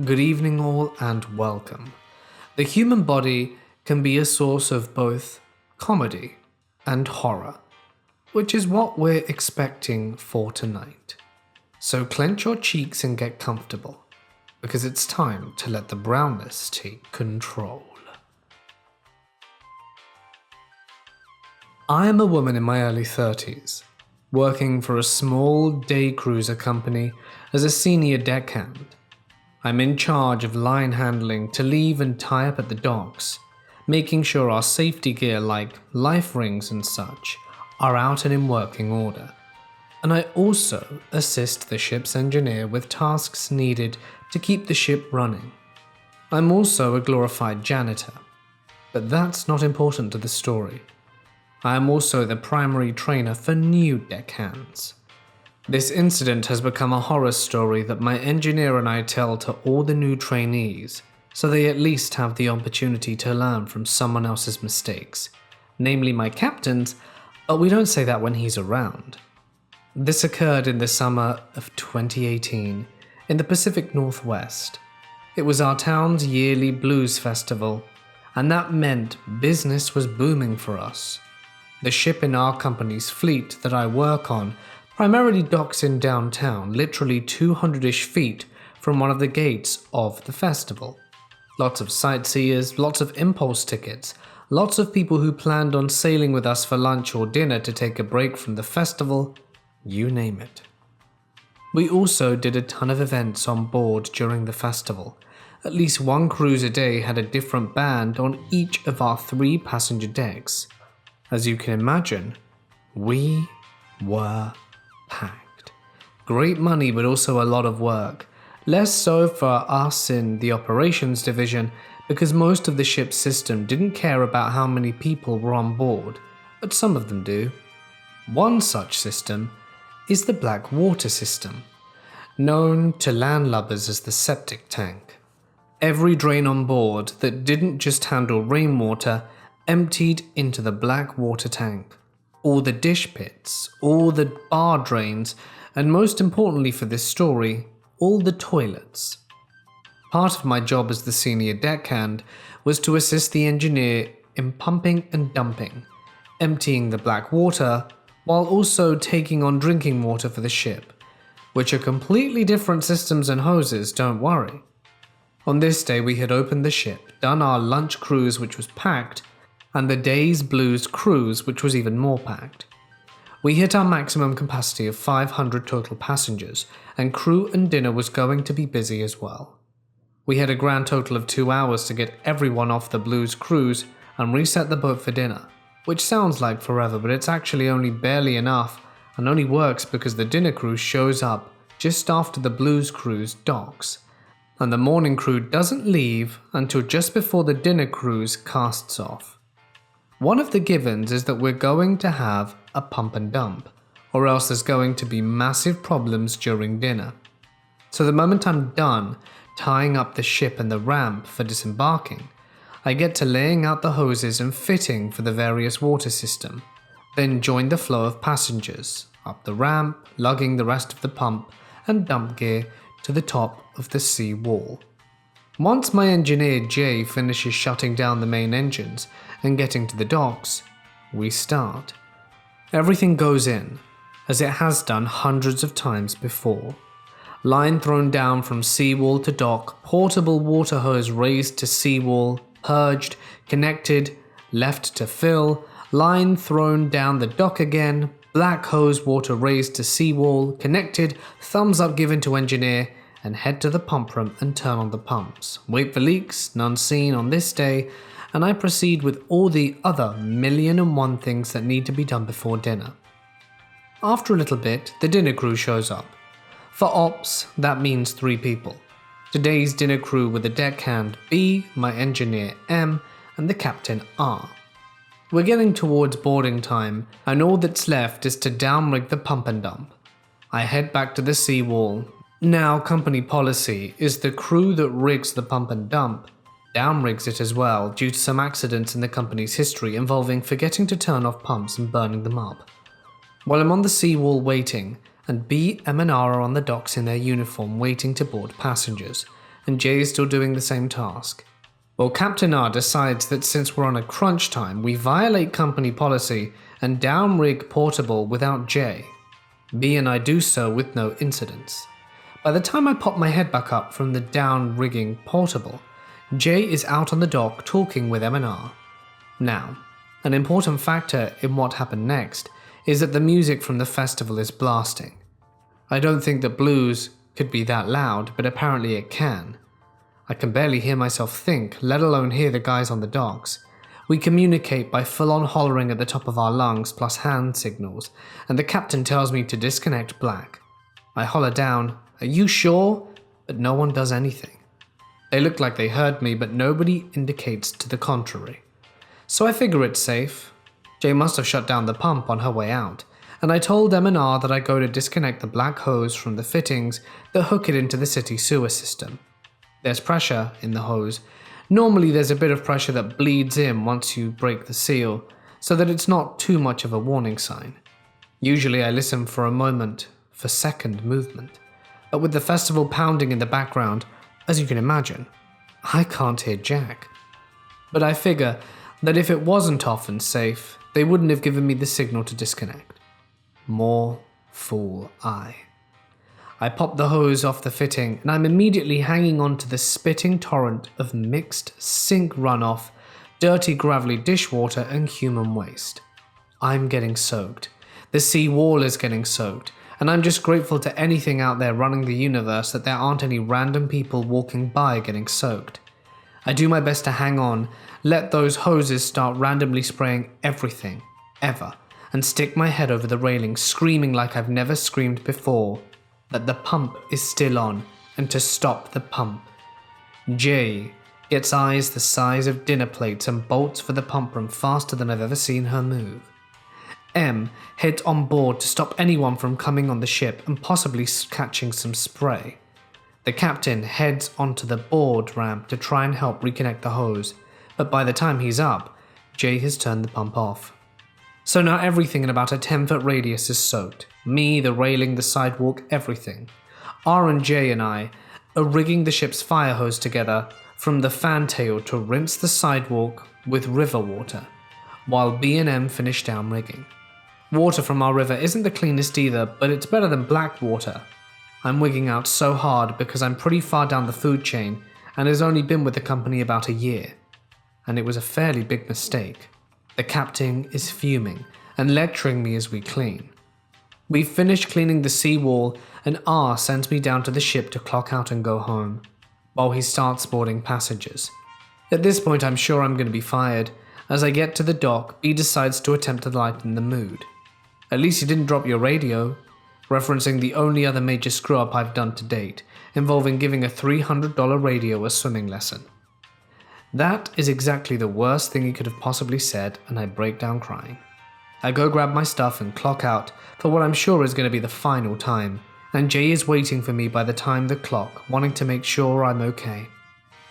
Good evening all and welcome. The human body can be a source of both comedy and horror, which is what we're expecting for tonight. So clench your cheeks and get comfortable, because it's time to let the brownness take control. I am a woman in my early 30s, working for a small day cruiser company as a senior deckhand. I'm in charge of line handling to leave and tie up at the docks, making sure our safety gear like life rings and such are out and in working order. And I also assist the ship's engineer with tasks needed to keep the ship running. I'm also a glorified janitor, but that's not important to the story. I am also the primary trainer for new deckhands. This incident has become a horror story that my engineer and I tell to all the new trainees, so they at least have the opportunity to learn from someone else's mistakes, namely my captain's, but we don't say that when he's around. This occurred in the summer of 2018 in the Pacific Northwest. It was our town's yearly blues festival, and that meant business was booming for us. The ship in our company's fleet that I work on primarily docks in downtown, literally 200-ish feet from one of the gates of the festival. Lots of sightseers, lots of impulse tickets, lots of people who planned on sailing with us for lunch or dinner to take a break from the festival, you name it. We also did a ton of events on board during the festival. At least one cruise a day had a different band on each of our 3 passenger decks. As you can imagine, we were packed. Great money, but also a lot of work. Less so for us in the operations division, because most of the ship's system didn't care about how many people were on board, but some of them do. One such system is the black water system, known to landlubbers as the septic tank. Every drain on board that didn't just handle rainwater emptied into the black water tank. All the dish pits, all the bar drains, and most importantly for this story, all the toilets. Part of my job as the senior deckhand was to assist the engineer in pumping and dumping, emptying the black water, while also taking on drinking water for the ship, which are completely different systems and hoses, don't worry. On this day we had opened the ship, done our lunch cruise which was packed, and the day's blues cruise which was even more packed. We hit our maximum capacity of 500 total passengers, and crew and dinner was going to be busy as well. We had a grand total of 2 hours to get everyone off the blues cruise and reset the boat for dinner, which sounds like forever, but it's actually only barely enough and only works because the dinner cruise shows up just after the blues cruise docks, and the morning crew doesn't leave until just before the dinner cruise casts off. One of the givens is that we're going to have a pump and dump, or else there's going to be massive problems during dinner. So the moment I'm done tying up the ship and the ramp for disembarking, I get to laying out the hoses and fitting for the various water system, then join the flow of passengers, up the ramp, lugging the rest of the pump and dump gear to the top of the sea wall. Once my engineer Jay finishes shutting down the main engines and getting to the docks, we start. Everything goes in, as it has done hundreds of times before. Line thrown down from seawall to dock, portable water hose raised to seawall, purged, connected, left to fill, line thrown down the dock again, black hose water raised to seawall, connected, thumbs up given to engineer, and head to the pump room and turn on the pumps. Wait for leaks, none seen on this day, and I proceed with all the other 1,000,001 things that need to be done before dinner. After a little bit, the dinner crew shows up. For ops, that means 3 people. Today's dinner crew were the deckhand B, my engineer M, and the captain R. We're getting towards boarding time, and all that's left is to downrig the pump and dump. I head back to the seawall. Now, company policy is the crew that rigs the pump and dump downrigs it as well due to some accidents in the company's history involving forgetting to turn off pumps and burning them up. While I'm on the seawall waiting, and B, M and R are on the docks in their uniform waiting to board passengers, and Jay is still doing the same task. Well, Captain R decides that since we're on a crunch time, we violate company policy and downrig Portable without Jay. B and I do so with no incidents. By the time I pop my head back up from the down-rigging Portable, Jay is out on the dock talking with M&R. Now, an important factor in what happened next is that the music from the festival is blasting. I don't think that blues could be that loud, but apparently it can. I can barely hear myself think, let alone hear the guys on the docks. We communicate by full-on hollering at the top of our lungs plus hand signals, and the captain tells me to disconnect Black. I holler down, "Are you sure?" But no one does anything. They look like they heard me, but nobody indicates to the contrary. So I figure it's safe. Jay must have shut down the pump on her way out, and I told M&R that I go to disconnect the black hose from the fittings that hook it into the city sewer system. There's pressure in the hose. Normally there's a bit of pressure that bleeds in once you break the seal, so that it's not too much of a warning sign. Usually I listen for a moment for second movement, but with the festival pounding in the background, as you can imagine, I can't hear Jack. But I figure that if it wasn't off and safe, they wouldn't have given me the signal to disconnect. More fool I pop the hose off the fitting, and I'm immediately hanging on to the spitting torrent of mixed sink runoff, dirty gravelly dishwater, and human waste. I'm getting soaked. The sea wall is getting soaked, and I'm just grateful to anything out there running the universe that there aren't any random people walking by getting soaked. I do my best to hang on, let those hoses start randomly spraying everything, ever, and stick my head over the railing, screaming like I've never screamed before, that the pump is still on, and to stop the pump. Jay gets eyes the size of dinner plates and bolts for the pump room faster than I've ever seen her move. M heads on board to stop anyone from coming on the ship and possibly catching some spray. The captain heads onto the board ramp to try and help reconnect the hose, but by the time he's up, Jay has turned the pump off. So now everything in about a 10-foot radius is soaked. Me, the railing, the sidewalk, everything. R and J and I are rigging the ship's fire hose together from the fantail to rinse the sidewalk with river water, while B and M finish down rigging. Water from our river isn't the cleanest either, but it's better than black water. I'm wigging out so hard because I'm pretty far down the food chain and has only been with the company about a year. And it was a fairly big mistake. The captain is fuming and lecturing me as we clean. We finish cleaning the seawall and R sends me down to the ship to clock out and go home, while he starts boarding passengers. At this point I'm sure I'm going to be fired. As I get to the dock, B decides to attempt to lighten the mood. "At least you didn't drop your radio," referencing the only other major screw-up I've done to date, involving giving a $300 radio a swimming lesson. That is exactly the worst thing he could have possibly said, and I break down crying. I go grab my stuff and clock out for what I'm sure is going to be the final time, and Jay is waiting for me by the time the clock, wanting to make sure I'm okay.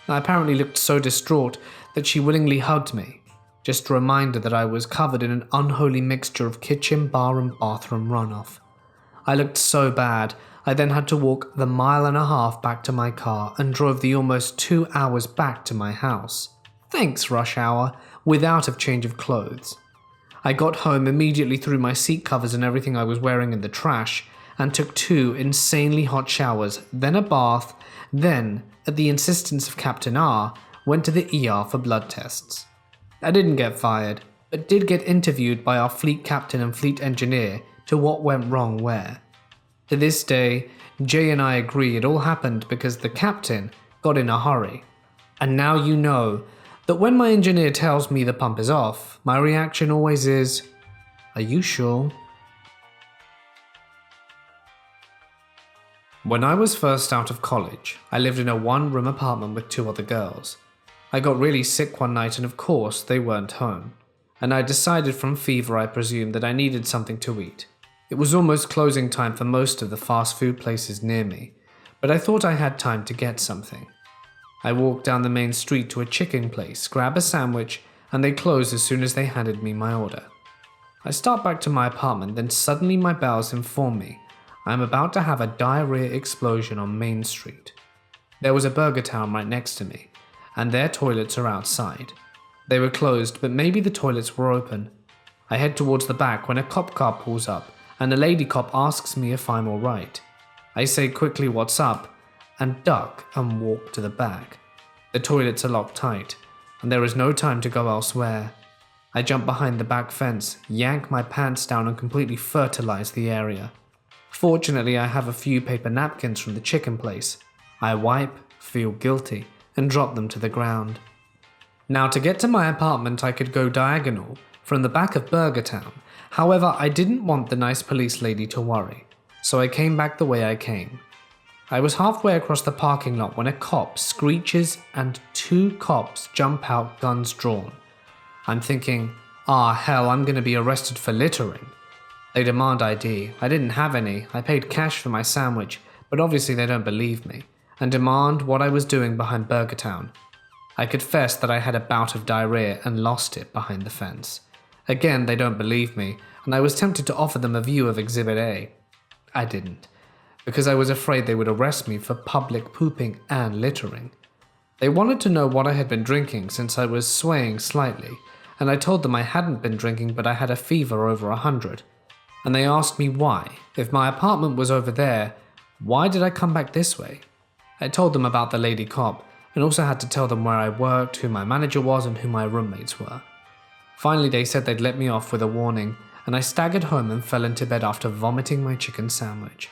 I apparently looked so distraught that she willingly hugged me, just a reminder that I was covered in an unholy mixture of kitchen, bar and bathroom runoff. I looked so bad, I then had to walk the 1.5 miles back to my car and drove the almost 2 hours back to my house. Thanks, rush hour, without a change of clothes. I got home, immediately threw my seat covers and everything I was wearing in the trash, and took 2 insanely hot showers, then a bath, then, at the insistence of Captain R, went to the ER for blood tests. I didn't get fired, but did get interviewed by our fleet captain and fleet engineer to what went wrong where. To this day, Jay and I agree it all happened because the captain got in a hurry. And now you know that when my engineer tells me the pump is off, my reaction always is, "Are you sure?" When I was first out of college, I lived in a 1-room apartment with 2 other girls. I got really sick one night and of course they weren't home. And I decided from fever, I presume, that I needed something to eat. It was almost closing time for most of the fast food places near me, but I thought I had time to get something. I walked down the main street to a chicken place, grab a sandwich, and they closed as soon as they handed me my order. I start back to my apartment, then suddenly my bowels inform me I am about to have a diarrhea explosion on Main Street. There was a burger town right next to me, and their toilets are outside. They were closed, but maybe the toilets were open. I head towards the back when a cop car pulls up, and a lady cop asks me if I'm alright. I say quickly what's up, and duck and walk to the back. The toilets are locked tight, and there is no time to go elsewhere. I jump behind the back fence, yank my pants down and completely fertilize the area. Fortunately, I have a few paper napkins from the chicken place. I wipe, feel guilty, and drop them to the ground. Now, to get to my apartment, I could go diagonal from the back of Burger Town. However, I didn't want the nice police lady to worry, so I came back the way I came. I was halfway across the parking lot when a cop screeches and 2 cops jump out, guns drawn. I'm thinking, hell, I'm gonna be arrested for littering. They demand ID. I didn't have any. I paid cash for my sandwich, but obviously they don't believe me, and demand what I was doing behind Burger Town. I confess that I had a bout of diarrhea and lost it behind the fence. Again, they don't believe me, and I was tempted to offer them a view of Exhibit A. I didn't, because I was afraid they would arrest me for public pooping and littering. They wanted to know what I had been drinking since I was swaying slightly, and I told them I hadn't been drinking but I had a fever over 100. And they asked me why. If my apartment was over there, why did I come back this way? I told them about the lady cop, and also had to tell them where I worked, who my manager was, and who my roommates were. Finally, they said they'd let me off with a warning, and I staggered home and fell into bed after vomiting my chicken sandwich.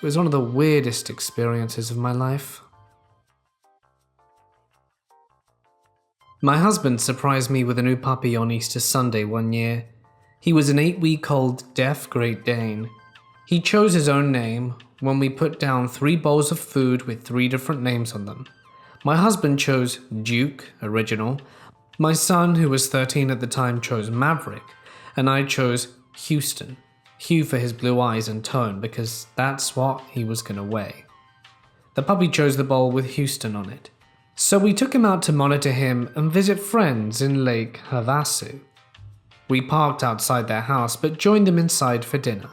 It was one of the weirdest experiences of my life. My husband surprised me with a new puppy on Easter Sunday one year. He was an 8-week-old deaf Great Dane. He chose his own name when we put down 3 bowls of food with 3 different names on them. My husband chose Duke, original. My son, who was 13 at the time, chose Maverick, and I chose Houston. Hugh for his blue eyes and tone, because that's what he was going to weigh. The puppy chose the bowl with Houston on it. So we took him out to monitor him and visit friends in Lake Havasu. We parked outside their house but joined them inside for dinner.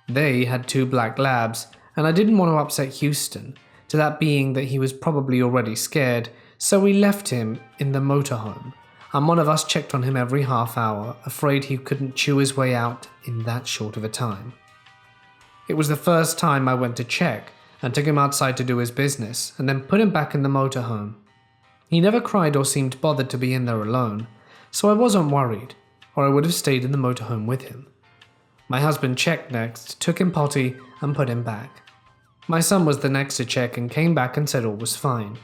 They had 2 black labs, and I didn't want to upset Houston, to that being that he was probably already scared, so we left him in the motorhome, and one of us checked on him every half hour, afraid he couldn't chew his way out in that short of a time. It was the first time I went to check and took him outside to do his business, and then put him back in the motorhome. He never cried or seemed bothered to be in there alone, so I wasn't worried, or I would have stayed in the motorhome with him. My husband checked next, took him potty, and put him back. My son was the next to check and came back and said all was fine.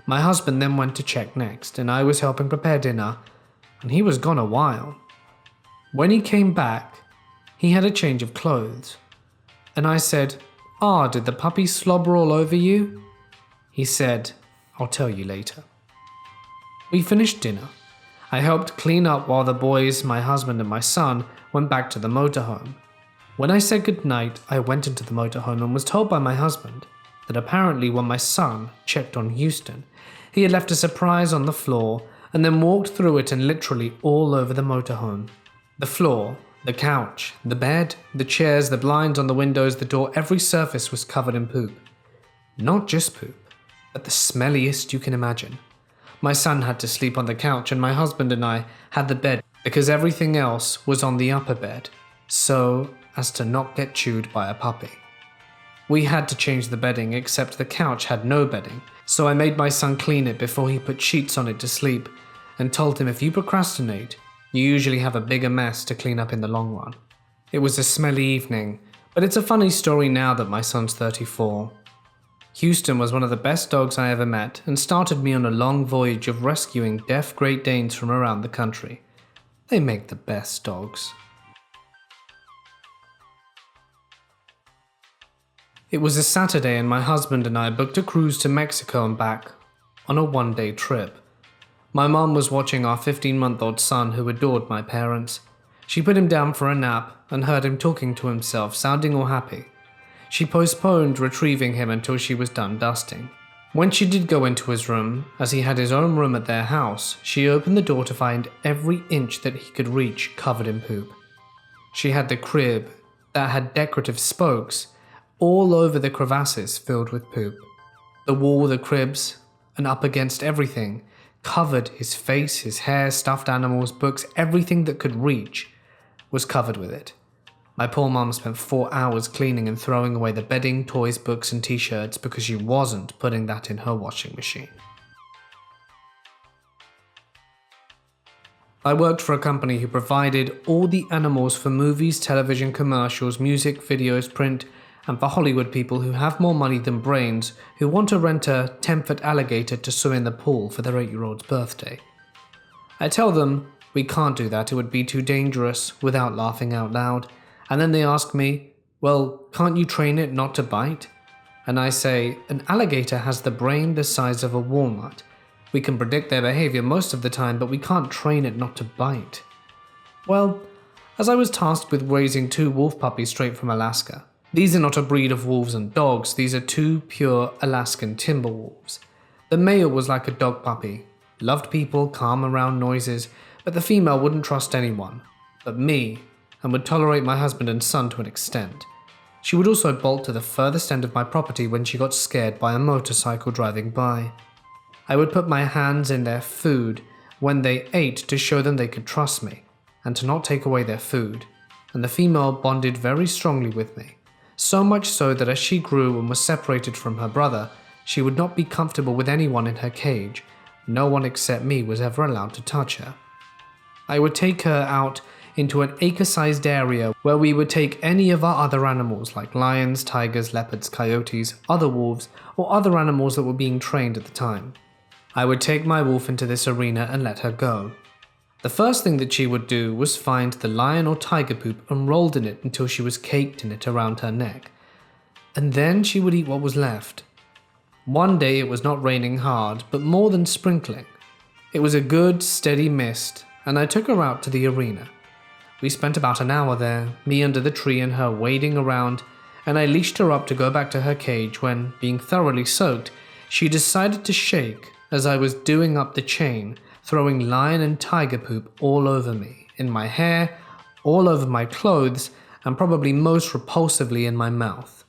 My husband then went to check next, and I was helping prepare dinner, and he was gone a while. When he came back, he had a change of clothes, and I said, did the puppy slobber all over you? He said, I'll tell you later. We finished dinner. I helped clean up while the boys, my husband and my son, went back to the motorhome. When I said goodnight, I went into the motorhome and was told by my husband that apparently when my son checked on Houston, he had left a surprise on the floor and then walked through it and literally all over the motorhome. The floor, the couch, the bed, the chairs, the blinds on the windows, the door, every surface was covered in poop. Not just poop, but the smelliest you can imagine. My son had to sleep on the couch and my husband and I had the bed because everything else was on the upper bed, so as to not get chewed by a puppy. We had to change the bedding, except the couch had no bedding, so I made my son clean it before he put sheets on it to sleep, and told him if you procrastinate, you usually have a bigger mess to clean up in the long run. It was a smelly evening, but it's a funny story now that my son's 34. Houston was one of the best dogs I ever met and started me on a long voyage of rescuing deaf Great Danes from around the country. They make the best dogs. It was a Saturday and my husband and I booked a cruise to Mexico and back on a 1-day trip. My mom was watching our 15-month-old son who adored my parents. She put him down for a nap and heard him talking to himself, sounding all happy. She postponed retrieving him until she was done dusting. When she did go into his room, as he had his own room at their house, she opened the door to find every inch that he could reach covered in poop. She had the crib that had decorative spokes all over the crevasses filled with poop. The wall, the cribs, and up against everything, covered his face, his hair, stuffed animals, books, everything that could reach was covered with it. My poor mum spent 4 hours cleaning and throwing away the bedding, toys, books, and t-shirts because she wasn't putting that in her washing machine. I worked for a company who provided all the animals for movies, television, commercials, music, videos, print, and for Hollywood people who have more money than brains who want to rent a 10-foot alligator to swim in the pool for their 8-year-old's birthday. I tell them we can't do that, it would be too dangerous, without laughing out loud. And then they ask me, well, can't you train it not to bite? And I say, an alligator has the brain the size of a walnut. We can predict their behavior most of the time, but we can't train it not to bite. Well, as I was tasked with raising 2 wolf puppies straight from Alaska. These are not a breed of wolves and dogs, these are 2 pure Alaskan timber wolves. The male was like a dog puppy, loved people, calm around noises, but the female wouldn't trust anyone, but me, and would tolerate my husband and son to an extent. She would also bolt to the furthest end of my property when she got scared by a motorcycle driving by. I would put my hands in their food when they ate to show them they could trust me, and to not take away their food, and the female bonded very strongly with me. So much so that as she grew and was separated from her brother, she would not be comfortable with anyone in her cage. No one except me was ever allowed to touch her. I would take her out into an acre-sized area where we would take any of our other animals like lions, tigers, leopards, coyotes, other wolves, or other animals that were being trained at the time. I would take my wolf into this arena and let her go. The first thing that she would do was find the lion or tiger poop and rolled in it until she was caked in it around her neck. And then she would eat what was left. One day it was not raining hard, but more than sprinkling. It was a good, steady mist, and I took her out to the arena. We spent about an hour there, me under the tree and her wading around, and I leashed her up to go back to her cage when, being thoroughly soaked, she decided to shake as I was doing up the chain, throwing lion and tiger poop all over me, in my hair, all over my clothes, and probably most repulsively in my mouth.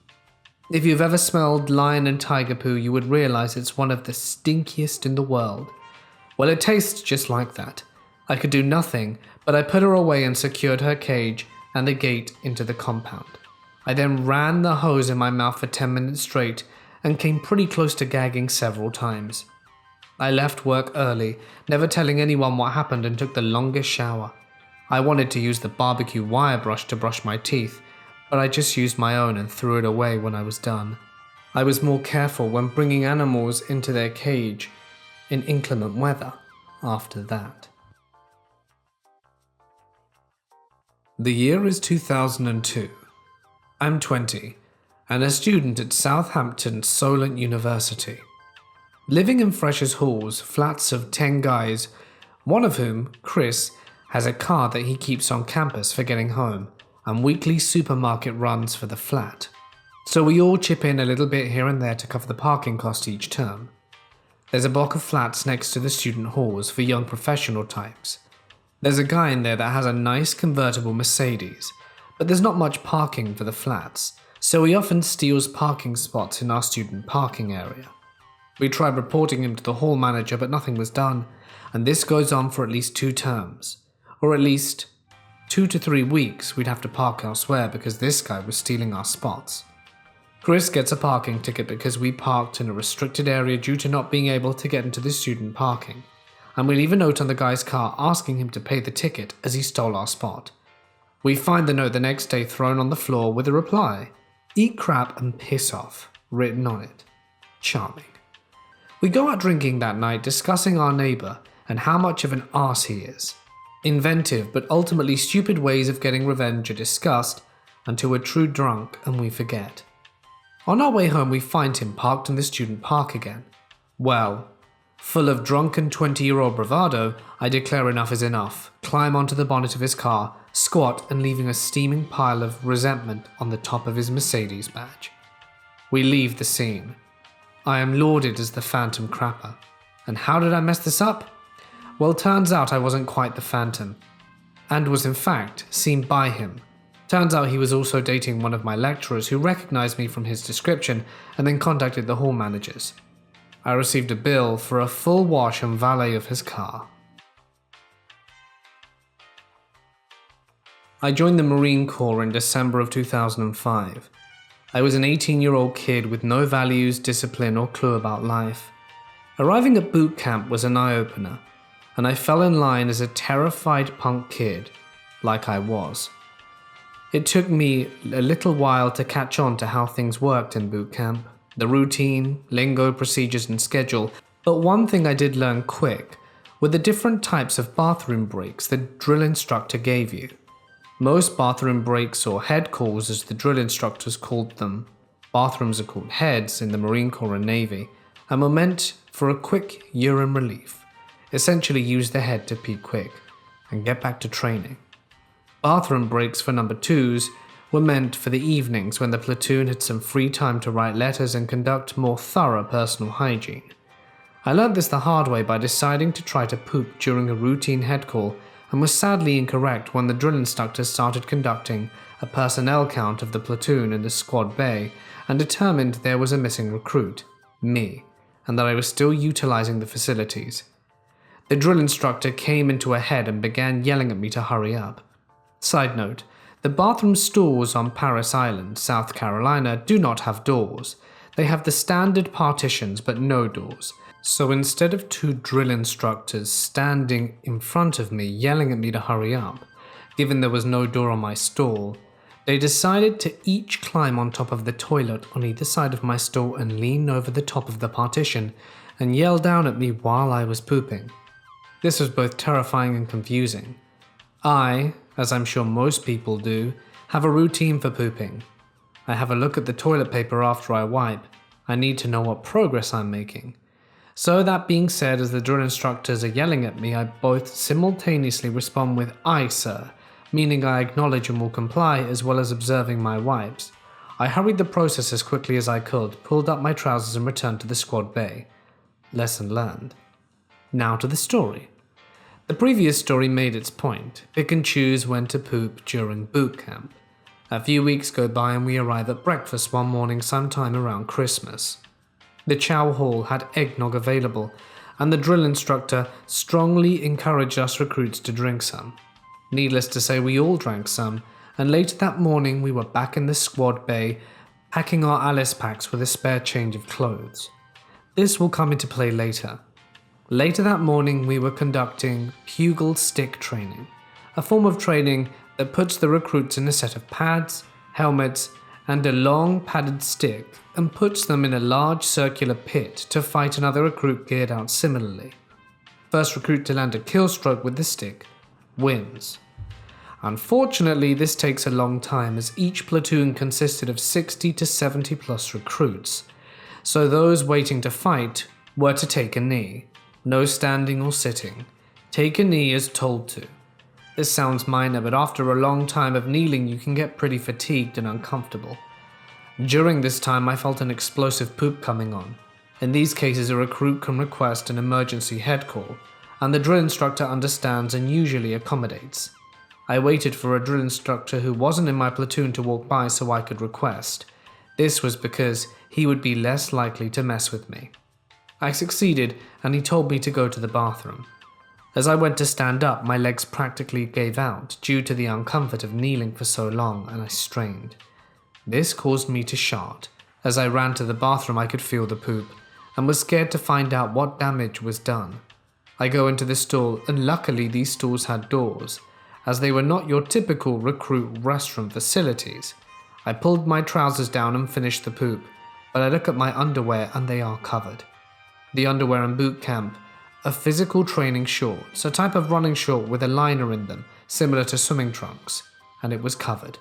If you've ever smelled lion and tiger poo, you would realize it's one of the stinkiest in the world. Well, it tastes just like that. I could do nothing, but I put her away and secured her cage and the gate into the compound. I then ran the hose in my mouth for 10 minutes straight and came pretty close to gagging several times. I left work early, never telling anyone what happened, and took the longest shower. I wanted to use the barbecue wire brush to brush my teeth, but I just used my own and threw it away when I was done. I was more careful when bringing animals into their cage in inclement weather after that. The year is 2002. I'm 20 and a student at Southampton Solent University. Living in Freshers' Halls, flats of 10 guys, one of whom, Chris, has a car that he keeps on campus for getting home, and weekly supermarket runs for the flat. So we all chip in a little bit here and there to cover the parking cost each term. There's a block of flats next to the student halls for young professional types. There's a guy in there that has a nice convertible Mercedes, but there's not much parking for the flats, so he often steals parking spots in our student parking area. We tried reporting him to the hall manager, but nothing was done, and this goes on for at least 2 terms, or at least 2 to 3 weeks we'd have to park elsewhere because this guy was stealing our spots. Chris gets a parking ticket because we parked in a restricted area due to not being able to get into the student parking, and we leave a note on the guy's car asking him to pay the ticket as he stole our spot. We find the note the next day thrown on the floor with a reply, "Eat crap and piss off," written on it. Charming. We go out drinking that night, discussing our neighbour and how much of an arse he is. Inventive but ultimately stupid ways of getting revenge are discussed until we're true drunk and we forget. On our way home we find him parked in the student park again. Well, full of drunken 20-year-old bravado, I declare enough is enough, climb onto the bonnet of his car, squat and leaving a steaming pile of resentment on the top of his Mercedes badge. We leave the scene. I am lauded as the Phantom Crapper. And how did I mess this up? Well, turns out I wasn't quite the Phantom, and was in fact seen by him. Turns out he was also dating one of my lecturers who recognized me from his description and then contacted the hall managers. I received a bill for a full wash and valet of his car. I joined the Marine Corps in December of 2005. I was an 18-year-old kid with no values, discipline, or clue about life. Arriving at boot camp was an eye-opener, and I fell in line as a terrified punk kid, like I was. It took me a little while to catch on to how things worked in boot camp, the routine, lingo, procedures, and schedule, but one thing I did learn quick were the different types of bathroom breaks the drill instructor gave you. Most bathroom breaks, or head calls as the drill instructors called them, bathrooms are called heads in the Marine Corps and Navy, and were meant for a quick urine relief. Essentially use the head to pee quick and get back to training. Bathroom breaks for number 2s were meant for the evenings when the platoon had some free time to write letters and conduct more thorough personal hygiene. I learned this the hard way by deciding to try to poop during a routine head call, and was sadly incorrect when the drill instructor started conducting a personnel count of the platoon in the squad bay and determined there was a missing recruit, me, and that I was still utilizing the facilities. The drill instructor came into a head and began yelling at me to hurry up. Side note, the bathroom stalls on Paris Island, South Carolina, do not have doors. They have the standard partitions but no doors. So instead of 2 drill instructors standing in front of me yelling at me to hurry up, given there was no door on my stall, they decided to each climb on top of the toilet on either side of my stall and lean over the top of the partition and yell down at me while I was pooping. This was both terrifying and confusing. I, as I'm sure most people do, have a routine for pooping. I have a look at the toilet paper after I wipe. I need to know what progress I'm making. So that being said, as the drill instructors are yelling at me, I both simultaneously respond with "Aye, sir," meaning I acknowledge and will comply, as well as observing my wipes. I hurried the process as quickly as I could, pulled up my trousers and returned to the squad bay. Lesson learned. Now to the story. The previous story made its point. Pick and choose when to poop during boot camp. A few weeks go by and we arrive at breakfast one morning sometime around Christmas. The chow hall had eggnog available, and the drill instructor strongly encouraged us recruits to drink some. Needless to say, we all drank some, and later that morning we were back in the squad bay, packing our Alice packs with a spare change of clothes. This will come into play later. Later that morning we were conducting pugil stick training, a form of training that puts the recruits in a set of pads, helmets, and a long padded stick and puts them in a large circular pit to fight another recruit geared out similarly. First recruit to land a kill stroke with the stick wins. Unfortunately, this takes a long time as each platoon consisted of 60 to 70 plus recruits, so those waiting to fight were to take a knee. No standing or sitting. Take a knee as told to. This sounds minor, but after a long time of kneeling you can get pretty fatigued and uncomfortable. During this time I felt an explosive poop coming on. In these cases a recruit can request an emergency head call, and the drill instructor understands and usually accommodates. I waited for a drill instructor who wasn't in my platoon to walk by so I could request. This was because he would be less likely to mess with me. I succeeded and he told me to go to the bathroom. As I went to stand up, my legs practically gave out due to the uncomfort of kneeling for so long, and I strained. This caused me to shart. As I ran to the bathroom I could feel the poop, and was scared to find out what damage was done. I go into the stall, and luckily these stalls had doors, as they were not your typical recruit restroom facilities. I pulled my trousers down and finished the poop, but I look at my underwear and they are covered. The underwear in boot camp are physical training shorts, a type of running short with a liner in them, similar to swimming trunks, and it was covered.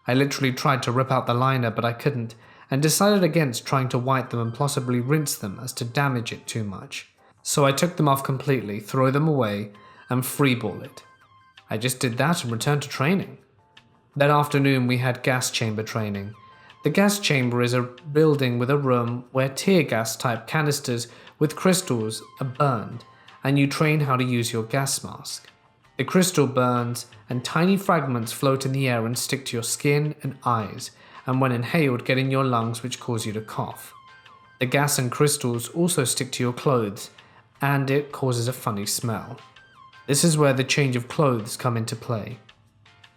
I literally tried to rip out the liner, but I couldn't, and decided against trying to wipe them and possibly rinse them as to damage it too much. So I took them off completely, throw them away, and freeball it. I just did that and returned to training. That afternoon we had gas chamber training. The gas chamber is a building with a room where tear gas type canisters with crystals are burned, and you train how to use your gas mask. The crystal burns and tiny fragments float in the air and stick to your skin and eyes, and when inhaled get in your lungs which cause you to cough. The gas and crystals also stick to your clothes, and it causes a funny smell. This is where the change of clothes come into play.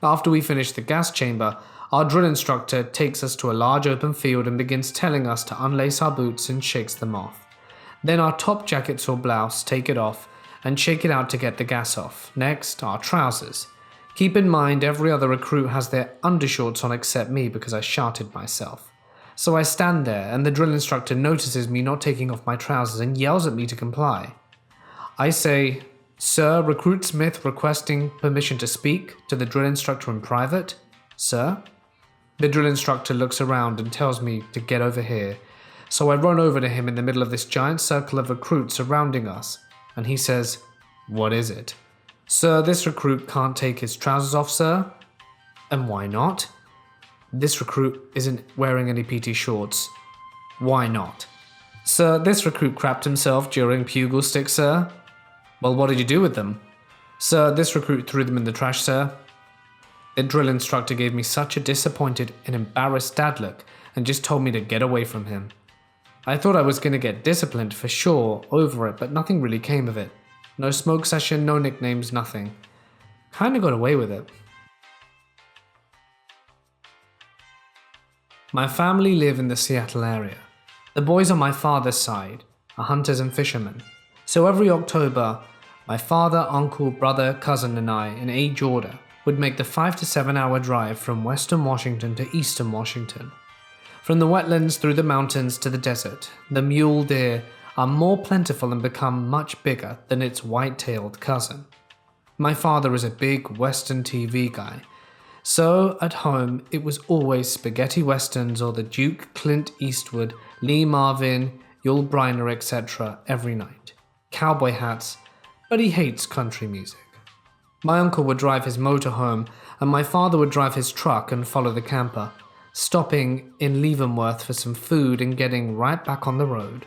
After we finish the gas chamber, our drill instructor takes us to a large open field and begins telling us to unlace our boots and shakes them off. Then our top jackets or blouse, take it off and shake it out to get the gas off. Next, our trousers. Keep in mind every other recruit has their undershorts on except me because I sharted myself. So I stand there and the drill instructor notices me not taking off my trousers and yells at me to comply. I say, "Sir, Recruit Smith requesting permission to speak to the drill instructor in private." "Sir?" The drill instructor looks around and tells me to get over here. So I run over to him in the middle of this giant circle of recruits surrounding us, and he says, "What is it?" "Sir, this recruit can't take his trousers off, sir." "And why not?" "This recruit isn't wearing any PT shorts." "Why not?" "Sir, this recruit crapped himself during Pugil Stick, sir." "Well, what did you do with them?" "Sir, this recruit threw them in the trash, sir." The drill instructor gave me such a disappointed and embarrassed dad look and just told me to get away from him. I thought I was going to get disciplined for sure over it, but nothing really came of it. No smoke session, no nicknames, nothing. Kinda got away with it. My family live in the Seattle area. The boys on my father's side are hunters and fishermen. So every October, my father, uncle, brother, cousin and I, in age order, would make the 5 to 7 hour drive from western Washington to eastern Washington. From the wetlands through the mountains to the desert, the mule deer are more plentiful and become much bigger than its white-tailed cousin. My father is a big Western TV guy, so at home it was always spaghetti westerns or the Duke, Clint Eastwood, Lee Marvin, Yul Brynner, etc. every night. Cowboy hats, but he hates country music. My uncle would drive his motorhome and my father would drive his truck and follow the camper, stopping in Leavenworth for some food and getting right back on the road.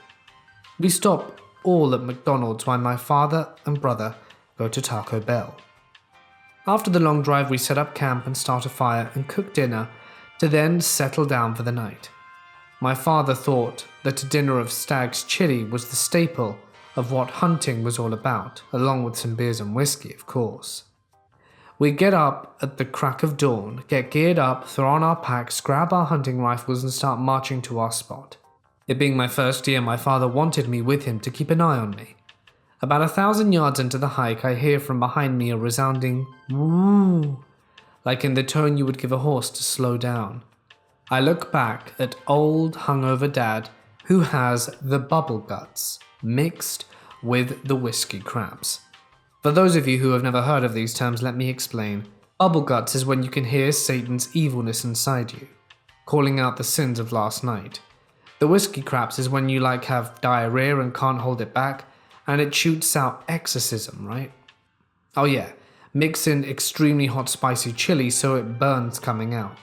We stop all at McDonald's while my father and brother go to Taco Bell. After the long drive, we set up camp and start a fire and cook dinner to then settle down for the night. My father thought that a dinner of stag's chili was the staple of what hunting was all about, along with some beers and whiskey, of course. We get up at the crack of dawn, get geared up, throw on our packs, grab our hunting rifles and start marching to our spot. It being my first year, my father wanted me with him to keep an eye on me. About 1,000 yards into the hike, I hear from behind me a resounding woo, like in the tone you would give a horse to slow down. I look back at old hungover dad who has the bubble guts mixed with the whiskey craps. For those of you who have never heard of these terms, let me explain. Bubble guts is when you can hear Satan's evilness inside you, calling out the sins of last night. The whiskey craps is when you have diarrhea and can't hold it back, and it shoots out exorcism, right? Oh yeah, mix in extremely hot spicy chili so it burns coming out.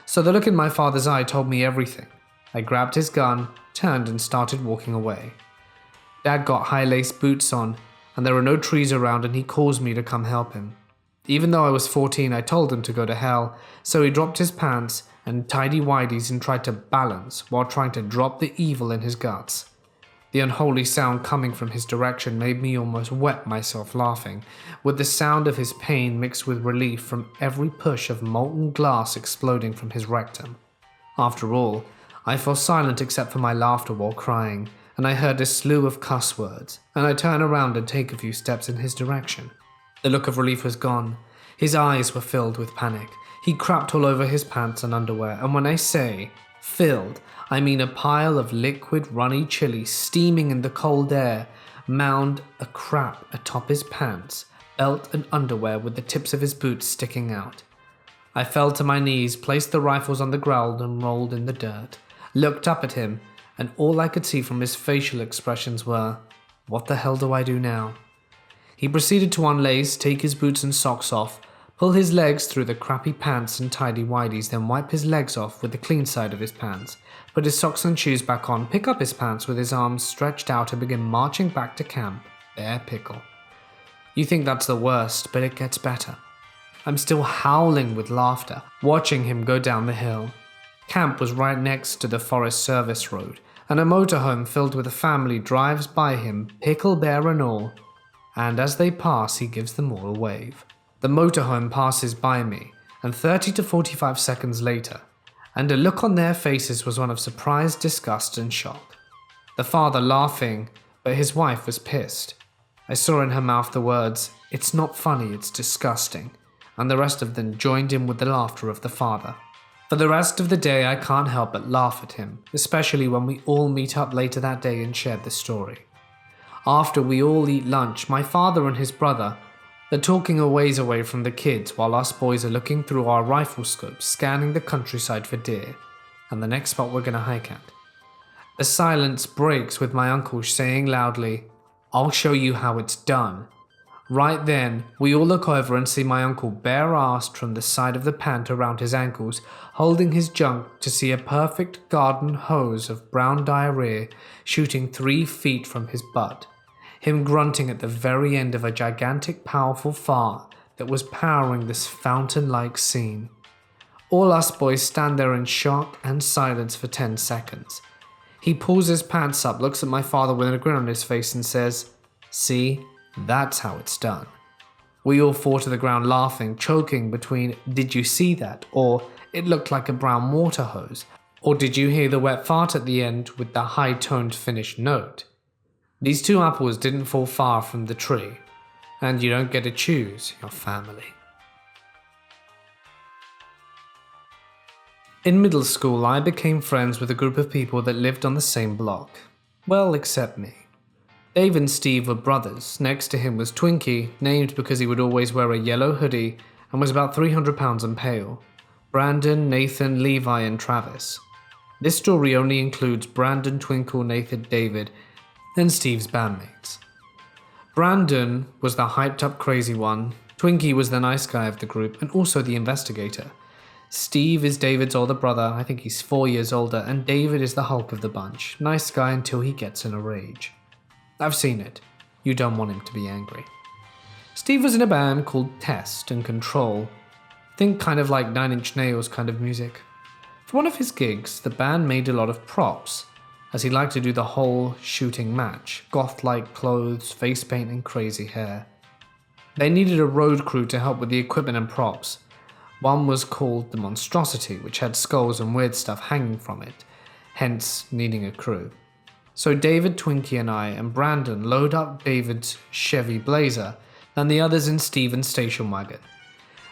So the look in my father's eye told me everything. I grabbed his gun, turned and started walking away. Dad got high-laced boots on, and there are no trees around and he calls me to come help him. Even though I was 14, I told him to go to hell, so he dropped his pants and tidy-whities and tried to balance while trying to drop the evil in his guts. The unholy sound coming from his direction made me almost wet myself laughing, with the sound of his pain mixed with relief from every push of molten glass exploding from his rectum. After all, I fell silent except for my laughter while crying, and I heard a slew of cuss words, and I turn around and take a few steps in his direction. The look of relief was gone. His eyes were filled with panic. He crapped all over his pants and underwear, and when I say filled, I mean a pile of liquid runny chili steaming in the cold air, mound a crap atop his pants, belt and underwear with the tips of his boots sticking out. I fell to my knees, placed the rifles on the ground and rolled in the dirt, looked up at him, and all I could see from his facial expressions were, "What the hell do I do now?" He proceeded to unlace, take his boots and socks off, pull his legs through the crappy pants and tidy-whities, then wipe his legs off with the clean side of his pants, put his socks and shoes back on, pick up his pants with his arms stretched out and begin marching back to camp, bare pickle. You think that's the worst, but it gets better. I'm still howling with laughter, watching him go down the hill. Camp was right next to the Forest Service Road, and a motorhome filled with a family drives by him, pickle bear and all, and as they pass he gives them all a wave. The motorhome passes by me, and 30 to 45 seconds later, and the look on their faces was one of surprise, disgust and shock. The father laughing, but his wife was pissed. I saw in her mouth the words, "It's not funny, it's disgusting," and the rest of them joined in with the laughter of the father. For the rest of the day I can't help but laugh at him, especially when we all meet up later that day and share the story. After we all eat lunch, my father and his brother are talking a ways away from the kids while us boys are looking through our rifle scopes, scanning the countryside for deer, and the next spot we're gonna hike at. The silence breaks with my uncle saying loudly, "I'll show you how it's done." Right then, we all look over and see my uncle bare-assed from the side of the pant around his ankles, holding his junk to see a perfect garden hose of brown diarrhea shooting 3 feet from his butt. Him grunting at the very end of a gigantic powerful fart that was powering this fountain-like scene. All us boys stand there in shock and silence for 10 seconds. He pulls his pants up, looks at my father with a grin on his face and says, "See, that's how it's done." We all fall to the ground laughing, choking between "Did you see that?" or "It looked like a brown water hose," or "Did you hear the wet fart at the end with the high-toned finished note?" These 2 apples didn't fall far from the tree, and you don't get to choose your family. In middle school, I became friends with a group of people that lived on the same block. Well, except me. Dave and Steve were brothers. Next to him was Twinkie, named because he would always wear a yellow hoodie and was about 300 pounds and pale. Brandon, Nathan, Levi, and Travis. This story only includes Brandon, Twinkle, Nathan, David, and Steve's bandmates. Brandon was the hyped up crazy one, Twinkie was the nice guy of the group and also the investigator. Steve is David's older brother, I think he's 4 years older, and David is the Hulk of the bunch, nice guy until he gets in a rage. I've seen it, you don't want him to be angry. Steve was in a band called Test and Control, think kind of like 9 Inch Nails kind of music. For one of his gigs, the band made a lot of props, as he liked to do the whole shooting match, goth-like clothes, face paint and crazy hair. They needed a road crew to help with the equipment and props. One was called the Monstrosity, which had skulls and weird stuff hanging from it, hence needing a crew. So David, Twinkie and I and Brandon load up David's Chevy Blazer and the others in Steven's station wagon.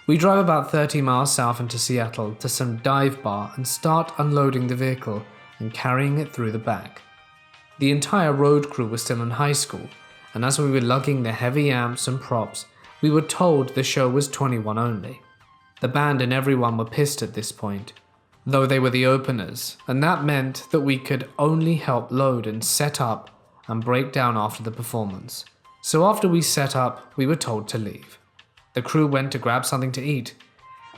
We drive about 30 miles south into Seattle to some dive bar and start unloading the vehicle and carrying it through the back. The entire road crew was still in high school, and as we were lugging the heavy amps and props, we were told the show was 21 only. The band and everyone were pissed at this point, though they were the openers, and that meant that we could only help load and set up and break down after the performance. So after we set up, we were told to leave. The crew went to grab something to eat.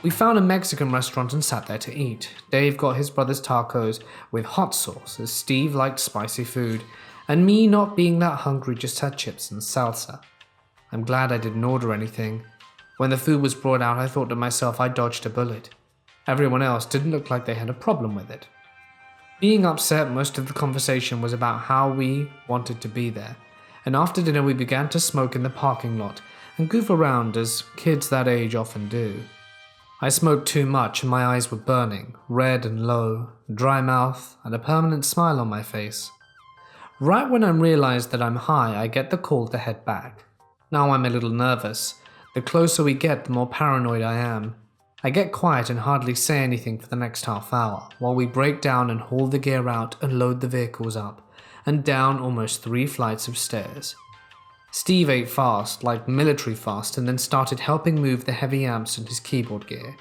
We found a Mexican restaurant and sat there to eat. Dave got his brother's tacos with hot sauce, as Steve liked spicy food, and me, not being that hungry, just had chips and salsa. I'm glad I didn't order anything. When the food was brought out, I thought to myself I dodged a bullet. Everyone else didn't look like they had a problem with it. Being upset, most of the conversation was about how we wanted to be there, and after dinner we began to smoke in the parking lot and goof around as kids that age often do. I smoked too much and my eyes were burning, red and low, dry mouth, and a permanent smile on my face. Right when I realize that I'm high, I get the call to head back. Now I'm a little nervous. The closer we get, the more paranoid I am. I get quiet and hardly say anything for the next half hour, while we break down and haul the gear out and load the vehicles up, and down almost 3 flights of stairs. Steve ate fast, like military fast, and then started helping move the heavy amps and his keyboard gear.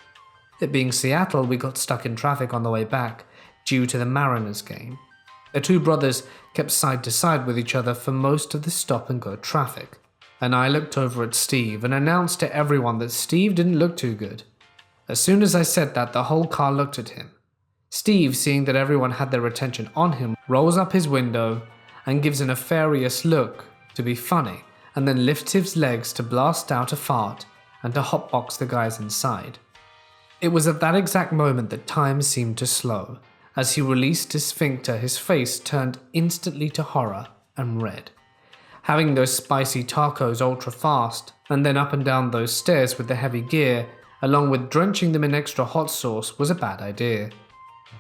It being Seattle, we got stuck in traffic on the way back, due to the Mariners game. The 2 brothers kept side to side with each other for most of the stop-and-go traffic, and I looked over at Steve and announced to everyone that Steve didn't look too good. As soon as I said that, the whole car looked at him. Steve, seeing that everyone had their attention on him, rolls up his window and gives a nefarious look to be funny, and then lifts his legs to blast out a fart and to hotbox the guys inside. It was at that exact moment that time seemed to slow, As he released his sphincter, his face turned instantly to horror and red. Having those spicy tacos ultra fast, and then up and down those stairs with the heavy gear, along with drenching them in extra hot sauce, was a bad idea.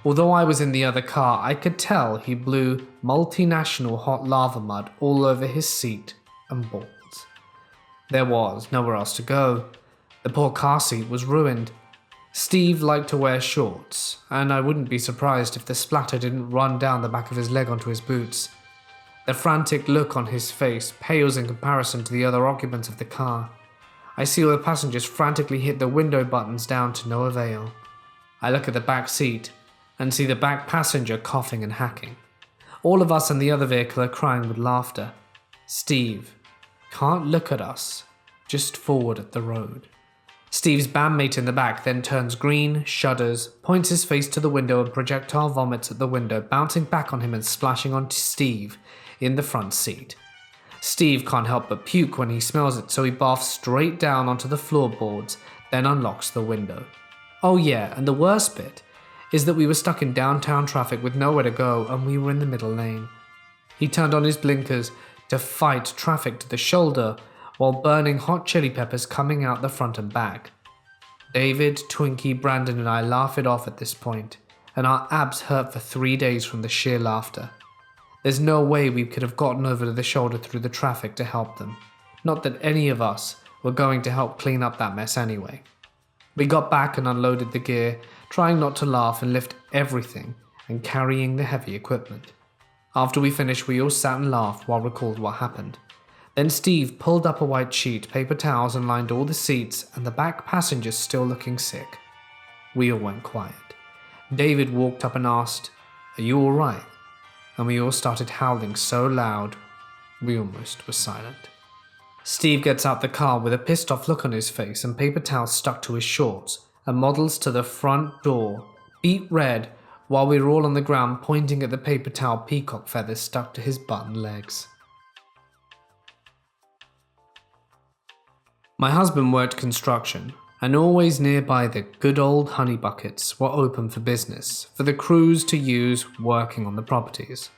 Although I was in the other car, I could tell he blew multinational hot lava mud all over his seat and balls. There was nowhere else to go. The poor car seat was ruined. Steve liked to wear shorts, and I wouldn't be surprised if the splatter didn't run down the back of his leg onto his boots. The frantic look on his face pales in comparison to the other occupants of the car. I see all the passengers frantically hit the window buttons down to no avail. I look at the back seat and see the back passenger coughing and hacking. All of us in the other vehicle are crying with laughter. Steve can't look at us, just forward at the road. Steve's bandmate in the back then turns green, shudders, points his face to the window and projectile vomits at the window, bouncing back on him and splashing onto Steve in the front seat. Steve can't help but puke when he smells it, so he barfs straight down onto the floorboards, then unlocks the window. Oh yeah, and the worst bit is that we were stuck in downtown traffic with nowhere to go and we were in the middle lane. He turned on his blinkers to fight traffic to the shoulder while burning hot chili peppers coming out the front and back. David, Twinkie, Brandon and I laugh it off at this point, and our abs hurt for 3 days from the sheer laughter. There's no way we could have gotten over to the shoulder through the traffic to help them. Not that any of us were going to help clean up that mess anyway. We got back and unloaded the gear, trying not to laugh and lift everything and carrying the heavy equipment. After we finished, we all sat and laughed while recalled what happened. Then Steve pulled up a white sheet, paper towels and lined all the seats and the back passengers still looking sick. We all went quiet. David walked up and asked, "Are you all right?" And we all started howling so loud, we almost were silent. Steve gets out the car with a pissed off look on his face and paper towels stuck to his shorts and models to the front door, beet red, while we were all on the ground pointing at the paper towel peacock feathers stuck to his button legs. My husband worked construction, and always nearby the good old honey buckets were open for business for the crews to use working on the properties.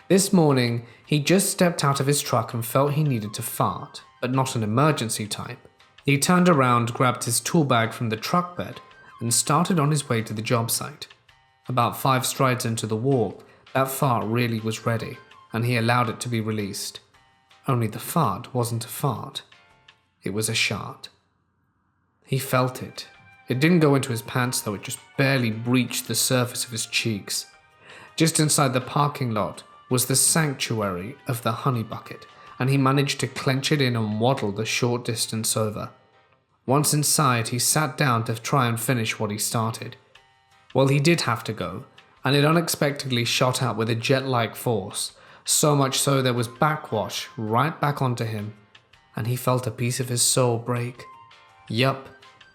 This morning, he just stepped out of his truck and felt he needed to fart, but not an emergency type. He turned around, grabbed his tool bag from the truck bed, and started on his way to the job site. About 5 strides into the walk, that fart really was ready, and he allowed it to be released. Only the fart wasn't a fart. It was a shart. He felt it. It didn't go into his pants though, it just barely breached the surface of his cheeks. Just inside the parking lot was the sanctuary of the honey bucket, and he managed to clench it in and waddle the short distance over. Once inside, he sat down to try and finish what he started. Well, he did have to go, and it unexpectedly shot out with a jet-like force, so much so there was backwash right back onto him, and he felt a piece of his soul break. Yup,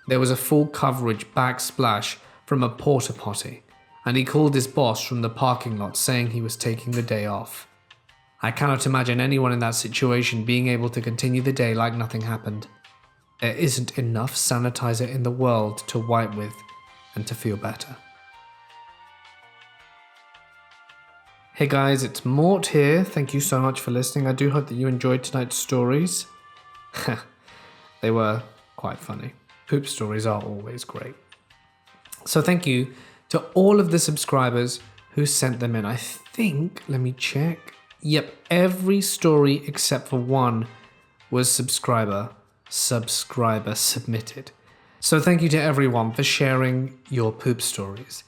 there was a full coverage backsplash from a porta potty, and he called his boss from the parking lot saying he was taking the day off. I cannot imagine anyone in that situation being able to continue the day like nothing happened. There isn't enough sanitizer in the world to wipe with and to feel better. Hey guys, it's Mort here. Thank you so much for listening. I do hope that you enjoyed tonight's stories. They were quite funny. Poop stories are always great. So thank you to all of the subscribers who sent them in. I think, let me check. Yep, every story except for one was subscriber submitted. So thank you to everyone for sharing your poop stories.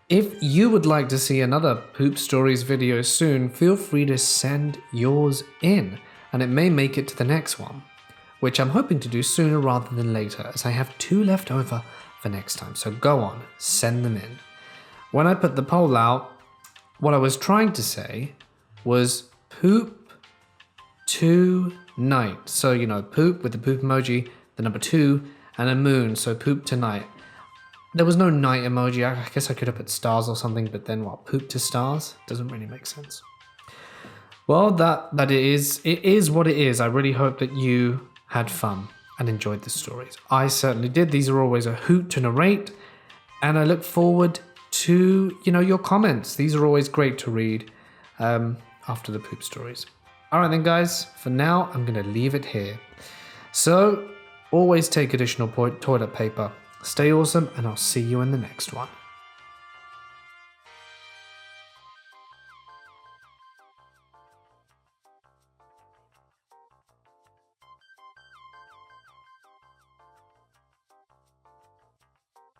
If you would like to see another poop stories video soon, feel free to send yours in, and it may make it to the next one, which I'm hoping to do sooner rather than later, as I have 2 left over for next time. So go on, send them in. When I put the poll out, what I was trying to say was poop tonight. So, poop with the poop emoji, the number 2, and a moon, so poop tonight. There was no night emoji. I guess I could have put stars or something, but then what? Poop to stars? Doesn't really make sense. Well, it is what it is. I really hope that you had fun and enjoyed the stories. I certainly did. These are always a hoot to narrate, and I look forward to, your comments. These are always great to read after the poop stories. All right then, guys, for now, I'm going to leave it here. So, always take additional toilet paper. Stay awesome, and I'll see you in the next one.